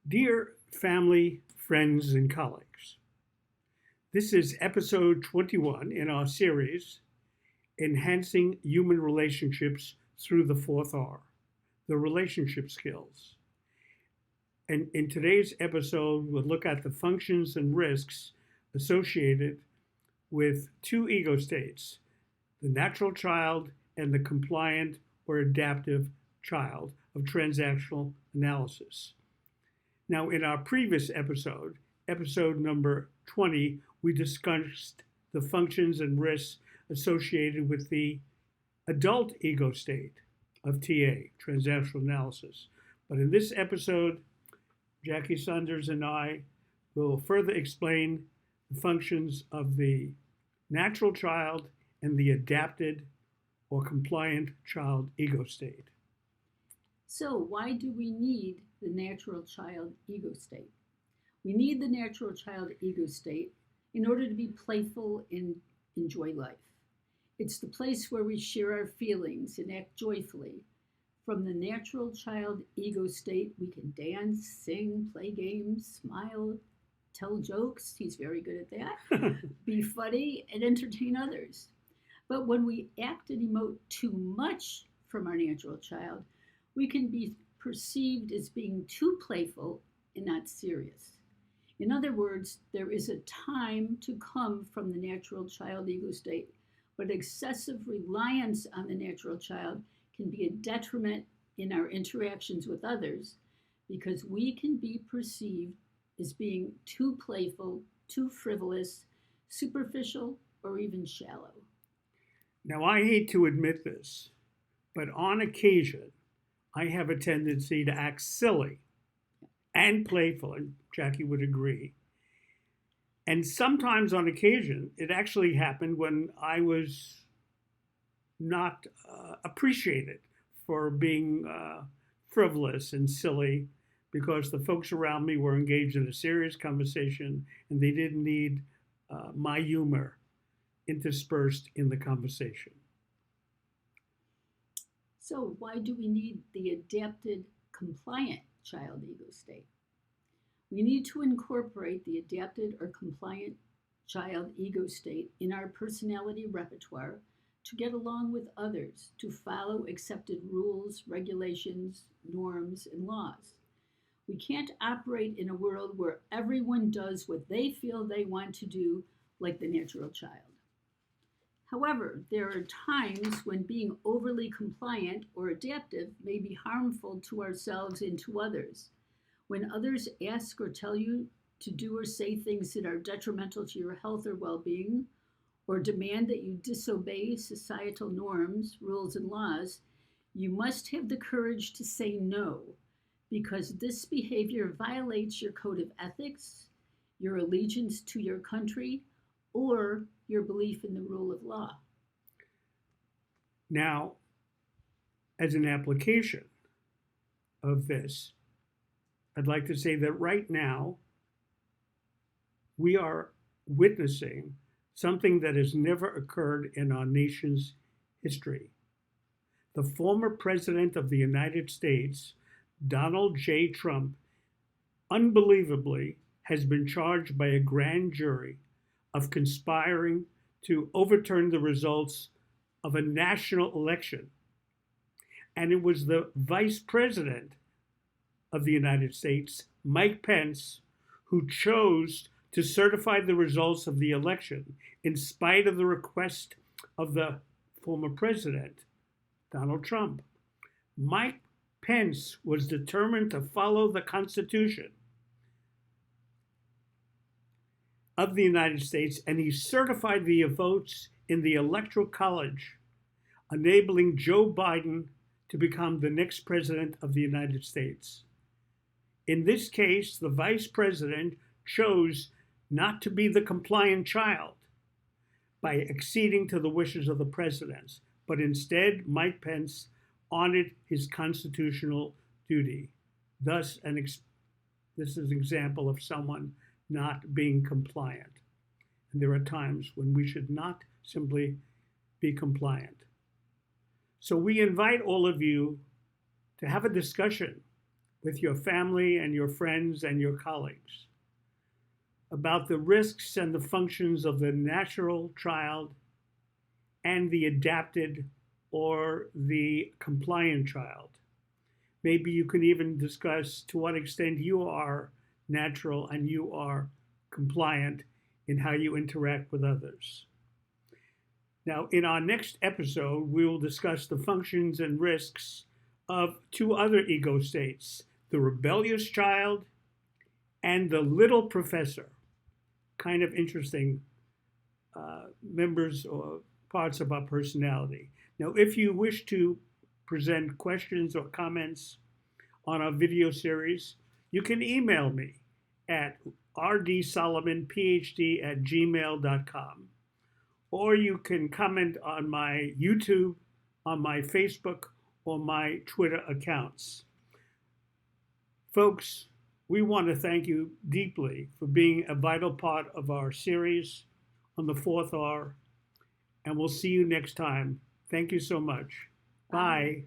Dear family, friends, and colleagues, this is episode 21 in our series, Enhancing Human Relationships Through the Fourth R, the relationship skills. And in today's episode, we'll look at the functions and risks associated with two ego states, the natural child and the compliant or adaptive child of transactional analysis. Now, in our previous episode, episode number 20, we discussed the functions and risks associated with the adult ego state of TA, transactional analysis. But in this episode, Jackie Sonders and I will further explain the functions of the natural child and the adapted or compliant child ego state. So why do we need the natural child ego state? We need the natural child ego state in order to be playful and enjoy life. It's the place where we share our feelings and act joyfully. From the natural child ego state, we can dance, sing, play games, smile, tell jokes. He's very good at that. Be funny and entertain others. But when we act and emote too much from our natural child, we can be perceived as being too playful and not serious. In other words, there is a time to come from the natural child ego state, but excessive reliance on the natural child can be a detriment in our interactions with others because we can be perceived as being too playful, too frivolous, superficial, or even shallow. Now, I hate to admit this, but on occasion, I have a tendency to act silly and playful, and Jackie would agree. And sometimes on occasion, it actually happened when I was not appreciated for being frivolous and silly because the folks around me were engaged in a serious conversation and they didn't need my humor interspersed in the conversation. So why do we need the adapted compliant child ego state? We need to incorporate the adapted or compliant child ego state in our personality repertoire to get along with others, to follow accepted rules, regulations, norms, and laws. We can't operate in a world where everyone does what they feel they want to do, like the natural child. However, there are times when being overly compliant or adaptive may be harmful to ourselves and to others. When others ask or tell you to do or say things that are detrimental to your health or well-being, or demand that you disobey societal norms, rules, and laws, you must have the courage to say no, because this behavior violates your code of ethics, your allegiance to your country, or your belief in the rule of law. Now, as an application of this, I'd like to say that right now we are witnessing something that has never occurred in our nation's history. The former president of the United States, Donald J. Trump, unbelievably has been charged by a grand jury of conspiring to overturn the results of a national election. And it was the vice president of the United States, Mike Pence, who chose to certify the results of the election in spite of the request of the former president, Donald Trump. Mike Pence was determined to follow the Constitution of the United States, and he certified the votes in the Electoral College, enabling Joe Biden to become the next president of the United States. In this case, the vice president chose not to be the compliant child by acceding to the wishes of the president, but instead Mike Pence honored his constitutional duty. Thus, this is an example of someone not being compliant. And there are times when we should not simply be compliant. So we invite all of you to have a discussion with your family and your friends and your colleagues about the risks and the functions of the natural child and the adapted or the compliant child. Maybe you can even discuss to what extent you are natural and you are compliant in how you interact with others. Now, in our next episode, we will discuss the functions and risks of two other ego states, the rebellious child and the little professor. Kind of interesting members or parts of our personality. Now, if you wish to present questions or comments on our video series, you can email me at rdsolomonphd@gmail.com, or you can comment on my YouTube, on my Facebook, or my Twitter accounts. Folks, we want to thank you deeply for being a vital part of our series on the fourth R, and we'll see you next time. Thank you so much. Bye.